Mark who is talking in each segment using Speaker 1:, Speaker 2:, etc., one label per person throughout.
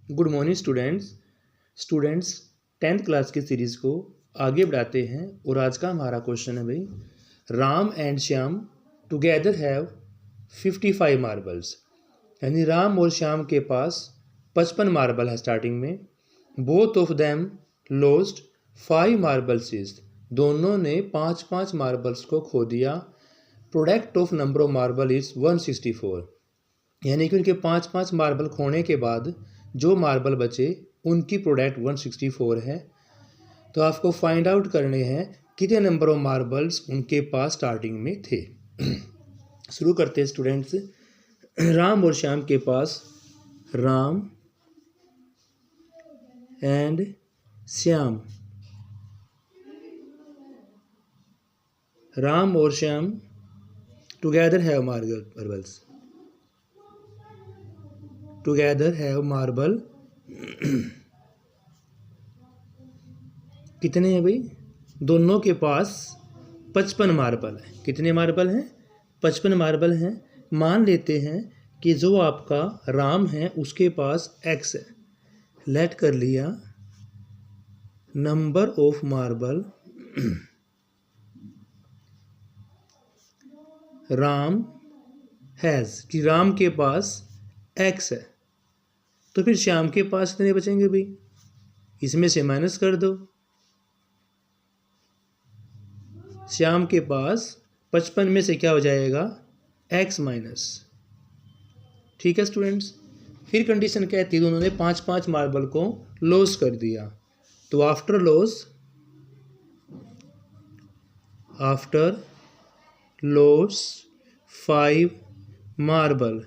Speaker 1: Good morning students 10th class की series को आगे बढ़ाते हैं और आज का हमारा क्वेश्चन है भाई Ram and Shyam together have 55 marbles. यानी राम और श्याम के पास 55 मार्बल है स्टार्टिंग में। Both of them lost 5 marbles is, दोनों ने 5 मार्बल्स को खो दिया। Product of number of marble is 164। यानी कि उनके 5 मार्बल खोने के बाद जो मार्बल बचे उनकी प्रोडक्ट 164 है। तो आपको फाइंड आउट करने हैं कितने नंबर ऑफ मार्बल्स उनके पास स्टार्टिंग में थे। शुरू करते हैं स्टूडेंट्स। राम और श्याम के पास राम एंड श्याम, राम और Shyam together have marbles, together have marble कितने हैं भाई? दोनों के पास 55 मार्बल है। कितने मार्बल हैं? 55 मार्बल हैं। मान लेते हैं कि जो आपका राम है उसके पास x है। लेट कर लिया number of marble Ram has, कि राम के पास x है। तो फिर श्याम के पास कितने बचेंगे भाई? इसमें से माइनस कर दो। श्याम के पास 55 में से क्या हो जाएगा? x minus. ठीक है स्टूडेंट्स। फिर कंडीशन कहती है दोनों ने 5 मार्बल को लॉस कर दिया। तो आफ्टर लॉस 5 मार्बल,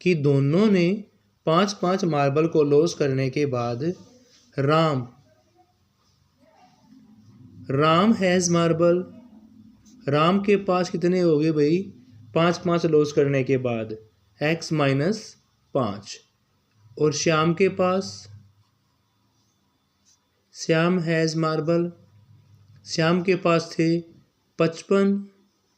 Speaker 1: कि दोनों ने 5 मार्बल को लॉस करने के बाद राम हैज़ मार्बल, राम के पास कितने हो गए भाई? 5 लॉस करने के बाद x माइनस 5। और श्याम के पास, श्याम हैज़ मार्बल, श्याम के पास थे 55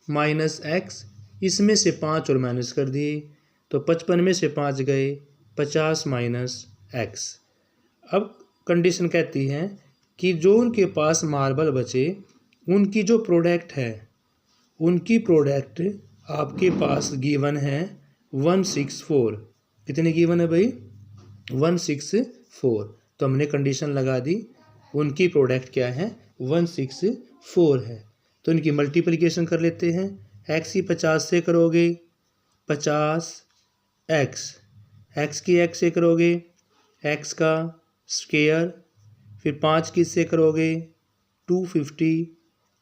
Speaker 1: माइनस x, इसमें से 5 और माइनस कर दिए तो 55 में से 5 गए, 50 माइनस x। अब कंडीशन कहती है कि जो उनके पास मार्बल बचे उनकी जो प्रोडक्ट है, उनकी प्रोडक्ट आपके पास गिवन है 164। कितने गिवन है भाई? 164। तो हमने कंडीशन लगा दी उनकी प्रोडक्ट क्या है? 164 है। तो इनकी मल्टीप्लिकेशन कर लेते हैं। x की 50 से करोगे 50x, x की x से करोगे x का स्क्वायर, फिर 5 की से करोगे 250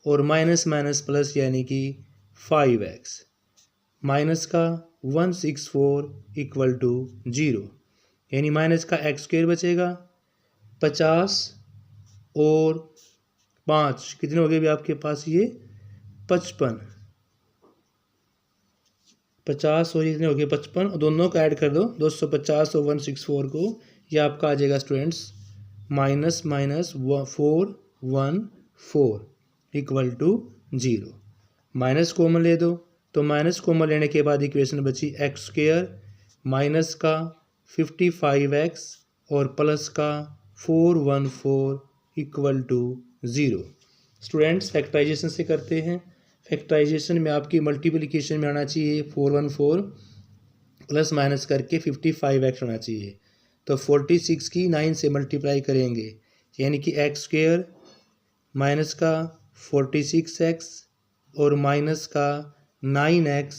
Speaker 1: और माइनस माइनस प्लस यानी कि 5x, माइनस का 164 इक्वल टू 0, यानी माइनस का x स्क्वायर बचेगा। 50 और 5 कितने हो गए भी आपके पास? ये 55। 50 और कितने हो गए? 55। और दोनों को ऐड कर दो 250 और 164 को, ये आपका आ जाएगा students minus 414 equal to 0। Minus common ले दो तो माइनस कॉमन लेने के बाद इक्वेशन बची x स्क्वायर माइनस का 55x और प्लस का 414 इक्वल टू 0। स्टूडेंट्स फैक्टराइजेशन से करते हैं। फैक्टराइजेशन में आपकी मल्टीप्लिकेशन में आना चाहिए 414 प्लस माइनस करके 55x होना चाहिए। तो 46 की 9 से मल्टीप्लाई करेंगे यानी कि x स्क्वायर माइनस का 46x और माइनस का 9x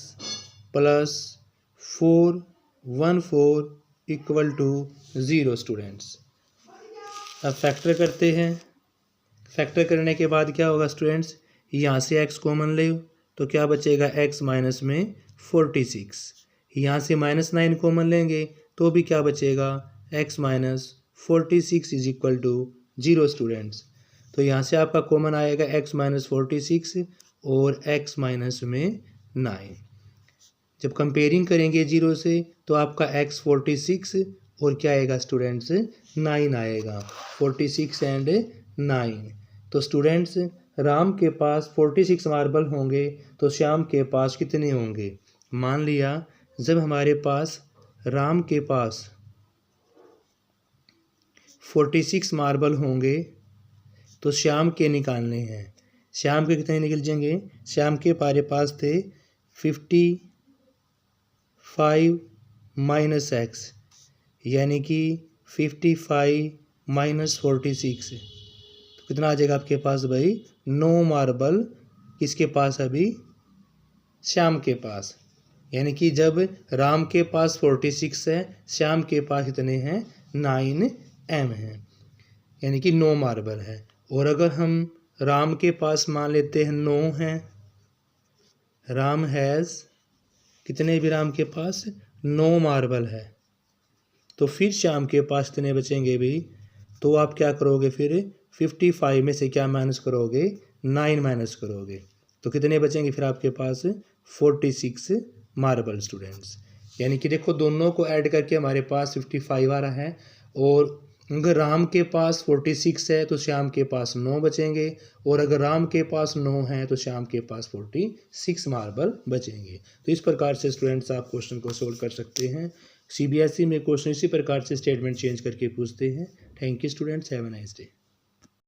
Speaker 1: plus 414 equal to 0। Students अब फैक्टर करते हैं। फैक्टर करने के बाद क्या होगा स्टूडेंट्स? यहाँ से x कॉमन ले तो क्या बचेगा? x माइनस में 46। यहाँ से -9 कॉमन लेंगे तो भी क्या बचेगा? x minus 46 is equal to 0। Students तो यहाँ से आपका कॉमन आएगा x माइनस 46 और x माइनस में 9। जब कंपेयरिंग करेंगे 0 से तो आपका x 46 और क्या आएगा स्टूडेंट्स? 9 आएगा। 46 एंड 9। तो स्टूडेंट्स राम के पास 46 मार्बल होंगे तो श्याम के पास कितने होंगे? मान लिया जब हमारे पास राम के पास 46 मार्बल होंगे तो श्याम के निकालने हैं। श्याम के कितने निकल जाएंगे? श्याम के हमारे पास थे 55 माइनस एक्स, यानी कि 55 माइनस 46, तो कितना आ जाएगा आपके पास भाई? 9 मार्बल किसके पास अभी? श्याम के पास। यानी कि जब राम के पास 46 है, श्याम के पास कितने हैं? 9m हैं, यानी कि 9 मार्बल है। और अगर हम राम के पास मान लेते हैं 9 हैं, राम हैज़ कितने भी राम के पास 9 मार्बल है, तो फिर श्याम के पास कितने बचेंगे भी? तो आप क्या करोगे फिर? 55 में से क्या माइनस करोगे? 9 माइनस करोगे, तो कितने बचेंगे फिर आपके पास? 46 मार्बल स्टूडेंट्स। यानी कि देखो दोनों को ऐड करके हमारे पास 55 आ रहा है, और अगर राम के पास 46 है तो श्याम के पास 9 बचेंगे, और अगर राम के पास 9 है तो श्याम के पास 46 मार्बल बचेंगे। तो इस प्रकार से स्टूडेंट्स आप क्वेश्चन को सोल्व कर सकते हैं। CBSE में क्वेश्चन इसी प्रकार से स्टेटमेंट चेंज करके पूछते हैं। Thank you students, have a nice day.